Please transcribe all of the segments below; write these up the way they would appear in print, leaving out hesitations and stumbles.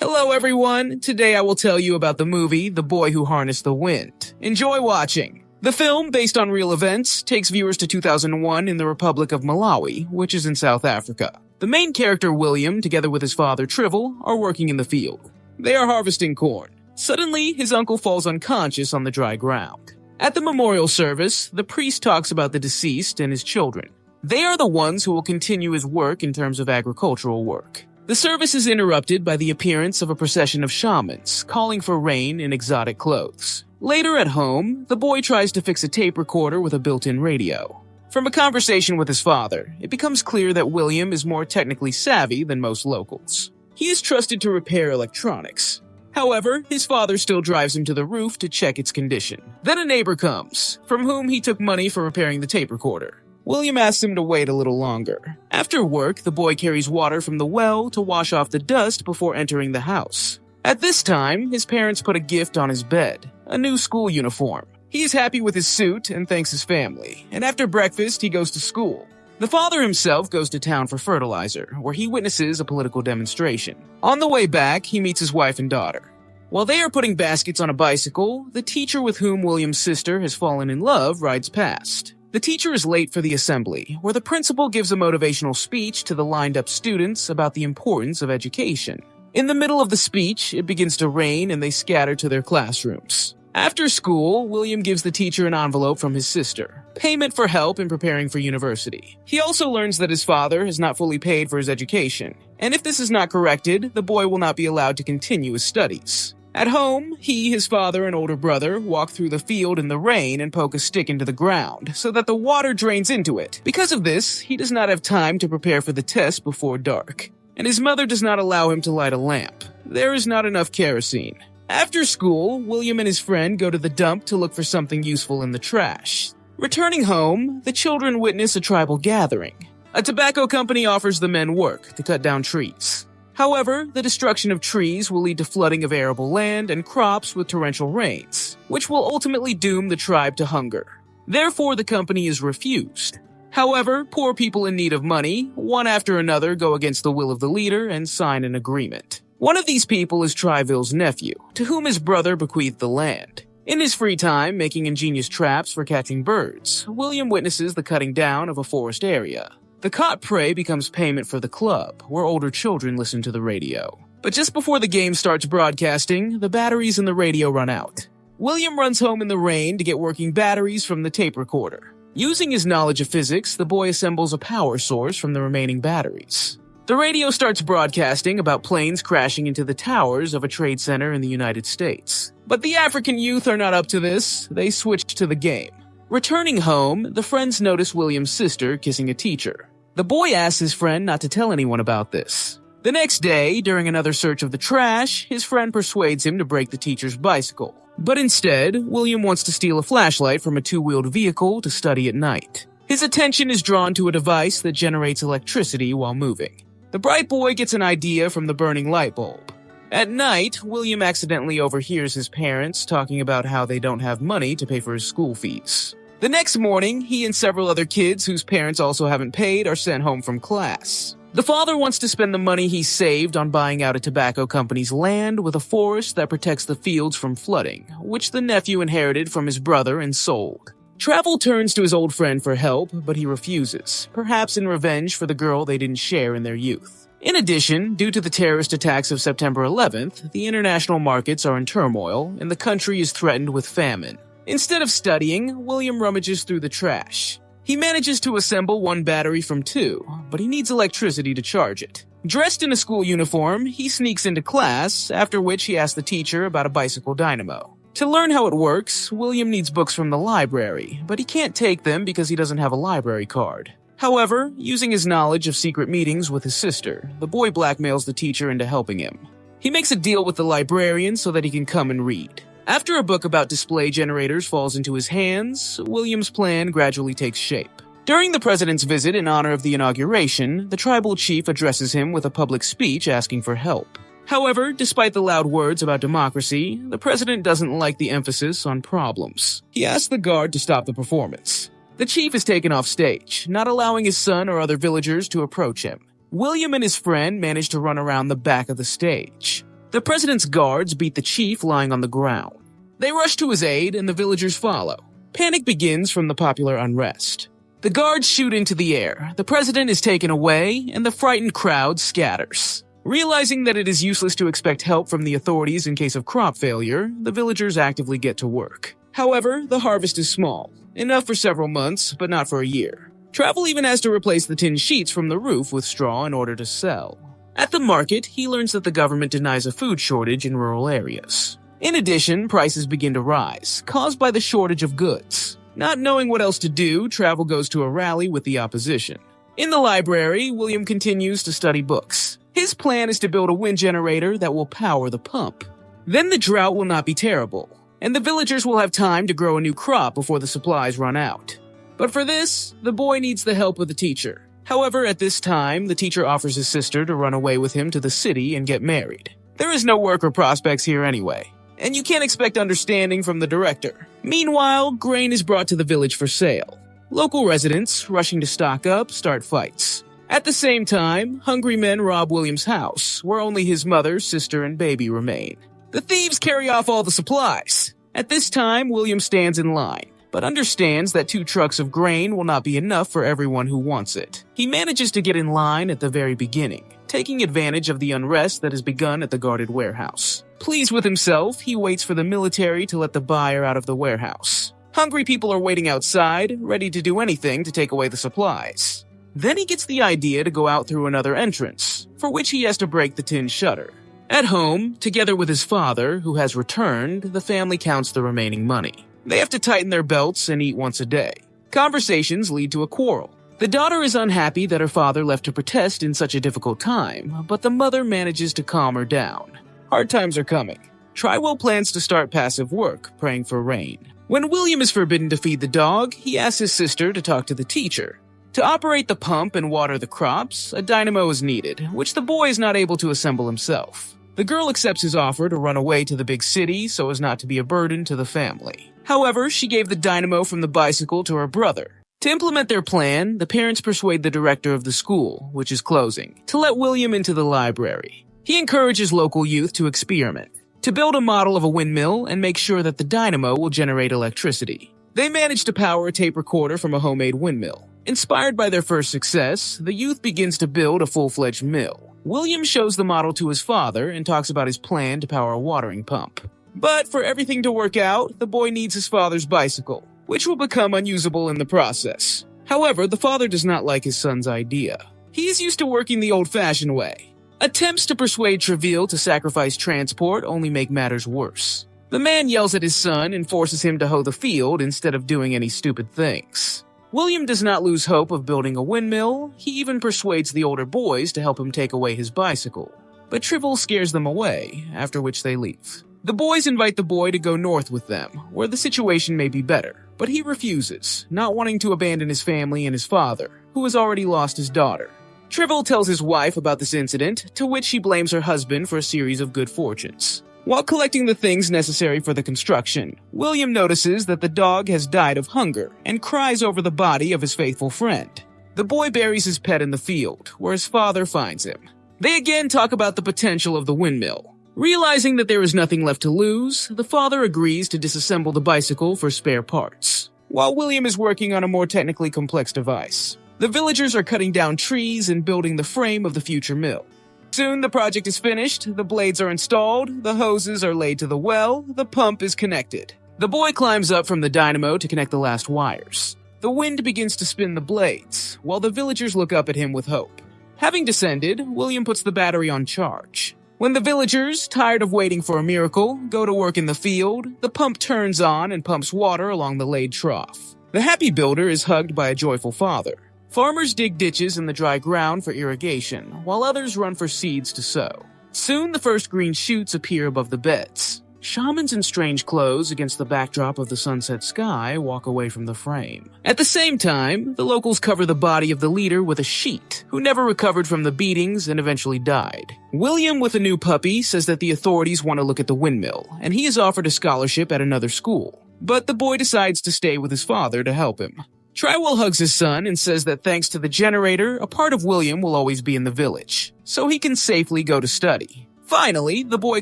Hello everyone, today I will tell you about the movie The Boy Who Harnessed the Wind. Enjoy watching! The film, based on real events, takes viewers to 2001 in the Republic of Malawi, which is in South Africa. The main character William, together with his father Trivel, are working in the field. They are harvesting corn. Suddenly, his uncle falls unconscious on the dry ground. At the memorial service, the priest talks about the deceased and his children. They are the ones who will continue his work in terms of agricultural work. The service is interrupted by the appearance of a procession of shamans, calling for rain in exotic clothes. Later at home, the boy tries to fix a tape recorder with a built-in radio. From a conversation with his father, it becomes clear that William is more technically savvy than most locals. He is trusted to repair electronics. However, his father still drives him to the roof to check its condition. Then a neighbor comes, from whom he took money for repairing the tape recorder. William asks him to wait a little longer. After work, the boy carries water from the well to wash off the dust before entering the house. At this time, his parents put a gift on his bed, a new school uniform. He is happy with his suit and thanks his family, and after breakfast, he goes to school. The father himself goes to town for fertilizer, where he witnesses a political demonstration. On the way back, he meets his wife and daughter. While they are putting baskets on a bicycle, the teacher with whom William's sister has fallen in love rides past. The teacher is late for the assembly, where the principal gives a motivational speech to the lined-up students about the importance of education. In the middle of the speech, it begins to rain and they scatter to their classrooms. After school, William gives the teacher an envelope from his sister, payment for help in preparing for university. He also learns that his father has not fully paid for his education, and if this is not corrected, the boy will not be allowed to continue his studies. At home, he, his father, and older brother walk through the field in the rain and poke a stick into the ground so that the water drains into it. Because of this, he does not have time to prepare for the test before dark, and his mother does not allow him to light a lamp. There is not enough kerosene. After school, William and his friend go to the dump to look for something useful in the trash. Returning home, the children witness a tribal gathering. A tobacco company offers the men work to cut down trees. However, the destruction of trees will lead to flooding of arable land and crops with torrential rains, which will ultimately doom the tribe to hunger. Therefore, the company is refused. However, poor people in need of money, one after another, go against the will of the leader and sign an agreement. One of these people is Triville's nephew, to whom his brother bequeathed the land. In his free time, making ingenious traps for catching birds, William witnesses the cutting down of a forest area. The caught prey becomes payment for the club, where older children listen to the radio. But just before the game starts broadcasting, the batteries in the radio run out. William runs home in the rain to get working batteries from the tape recorder. Using his knowledge of physics, the boy assembles a power source from the remaining batteries. The radio starts broadcasting about planes crashing into the towers of a trade center in the United States. But the African youth are not up to this. They switch to the game. Returning home, the friends notice William's sister kissing a teacher. The boy asks his friend not to tell anyone about this. The next day, during another search of the trash, his friend persuades him to break the teacher's bicycle. But instead, William wants to steal a flashlight from a two-wheeled vehicle to study at night. His attention is drawn to a device that generates electricity while moving. The bright boy gets an idea from the burning light bulb. At night, William accidentally overhears his parents talking about how they don't have money to pay for his school fees. The next morning, he and several other kids whose parents also haven't paid are sent home from class. The father wants to spend the money he saved on buying out a tobacco company's land with a forest that protects the fields from flooding, which the nephew inherited from his brother and sold. Travel turns to his old friend for help, but he refuses, perhaps in revenge for the girl they didn't share in their youth. In addition, due to the terrorist attacks of September 11th, the international markets are in turmoil and the country is threatened with famine. Instead of studying, William rummages through the trash. He manages to assemble one battery from two, but he needs electricity to charge it. Dressed in a school uniform, he sneaks into class, after which he asks the teacher about a bicycle dynamo. To learn how it works, William needs books from the library, but he can't take them because he doesn't have a library card. However, using his knowledge of secret meetings with his sister, the boy blackmails the teacher into helping him. He makes a deal with the librarian so that he can come and read. After a book about display generators falls into his hands, William's plan gradually takes shape. During the president's visit in honor of the inauguration, the tribal chief addresses him with a public speech asking for help. However, despite the loud words about democracy, the president doesn't like the emphasis on problems. He asks the guard to stop the performance. The chief is taken off stage, not allowing his son or other villagers to approach him. William and his friend manage to run around the back of the stage. The president's guards beat the chief lying on the ground. They rush to his aid and the villagers follow. Panic begins from the popular unrest. The guards shoot into the air, the president is taken away, and the frightened crowd scatters. Realizing that it is useless to expect help from the authorities in case of crop failure, the villagers actively get to work. However, the harvest is small, enough for several months, but not for a year. Travel even has to replace the tin sheets from the roof with straw in order to sell. At the market, he learns that the government denies a food shortage in rural areas. In addition, prices begin to rise, caused by the shortage of goods. Not knowing what else to do, Travel goes to a rally with the opposition. In the library, William continues to study books. His plan is to build a wind generator that will power the pump. Then the drought will not be terrible, and the villagers will have time to grow a new crop before the supplies run out. But for this, the boy needs the help of the teacher. However, at this time, the teacher offers his sister to run away with him to the city and get married. There is no work or prospects here anyway, and you can't expect understanding from the director. Meanwhile, grain is brought to the village for sale. Local residents, rushing to stock up, start fights. At the same time, hungry men rob William's house, where only his mother, sister, and baby remain. The thieves carry off all the supplies. At this time, William stands in line, but understands that 2 trucks of grain will not be enough for everyone who wants it. He manages to get in line at the very beginning, taking advantage of the unrest that has begun at the guarded warehouse. Pleased with himself, he waits for the military to let the buyer out of the warehouse. Hungry people are waiting outside, ready to do anything to take away the supplies. Then he gets the idea to go out through another entrance, for which he has to break the tin shutter. At home, together with his father, who has returned, the family counts the remaining money. They have to tighten their belts and eat once a day. Conversations lead to a quarrel. The daughter is unhappy that her father left to protest in such a difficult time, but the mother manages to calm her down. Hard times are coming. Trywell plans to start passive work, praying for rain. When William is forbidden to feed the dog, he asks his sister to talk to the teacher. To operate the pump and water the crops, a dynamo is needed, which the boy is not able to assemble himself. The girl accepts his offer to run away to the big city so as not to be a burden to the family. However, she gave the dynamo from the bicycle to her brother. To implement their plan, the parents persuade the director of the school, which is closing, to let William into the library. He encourages local youth to experiment, to build a model of a windmill and make sure that the dynamo will generate electricity. They manage to power a tape recorder from a homemade windmill. Inspired by their first success, the youth begins to build a full-fledged mill. William shows the model to his father and talks about his plan to power a watering pump. But for everything to work out, the boy needs his father's bicycle, which will become unusable in the process. However, the father does not like his son's idea. He is used to working the old-fashioned way. Attempts to persuade Treville to sacrifice transport only make matters worse. The man yells at his son and forces him to hoe the field instead of doing any stupid things. William does not lose hope of building a windmill. He even persuades the older boys to help him take away his bicycle. But Treville scares them away, after which they leave. The boys invite the boy to go north with them, where the situation may be better, but he refuses, not wanting to abandon his family and his father, who has already lost his daughter. Treville tells his wife about this incident, to which she blames her husband for a series of good fortunes. While collecting the things necessary for the construction, William notices that the dog has died of hunger and cries over the body of his faithful friend. The boy buries his pet in the field, where his father finds him. They again talk about the potential of the windmill. Realizing that there is nothing left to lose, the father agrees to disassemble the bicycle for spare parts, while William is working on a more technically complex device. The villagers are cutting down trees and building the frame of the future mill. Soon the project is finished, the blades are installed, the hoses are laid to the well, the pump is connected. The boy climbs up from the dynamo to connect the last wires. The wind begins to spin the blades, while the villagers look up at him with hope. Having descended, William puts the battery on charge. When the villagers, tired of waiting for a miracle, go to work in the field, the pump turns on and pumps water along the laid trough. The happy builder is hugged by a joyful father. Farmers dig ditches in the dry ground for irrigation, while others run for seeds to sow. Soon the first green shoots appear above the beds. Shamans in strange clothes against the backdrop of the sunset sky walk away from the frame. At the same time, the locals cover the body of the leader with a sheet, who never recovered from the beatings and eventually died. William, with a new puppy, says that the authorities want to look at the windmill, and he is offered a scholarship at another school. But the boy decides to stay with his father to help him. Trywell hugs his son and says that thanks to the generator, a part of William will always be in the village, so he can safely go to study. Finally, the boy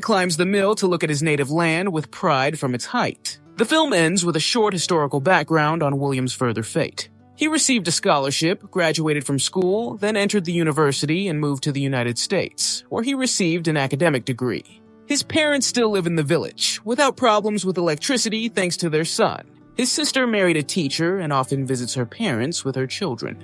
climbs the mill to look at his native land with pride from its height. The film ends with a short historical background on William's further fate. He received a scholarship, graduated from school, then entered the university and moved to the United States, where he received an academic degree. His parents still live in the village, without problems with electricity thanks to their son. His sister married a teacher and often visits her parents with her children.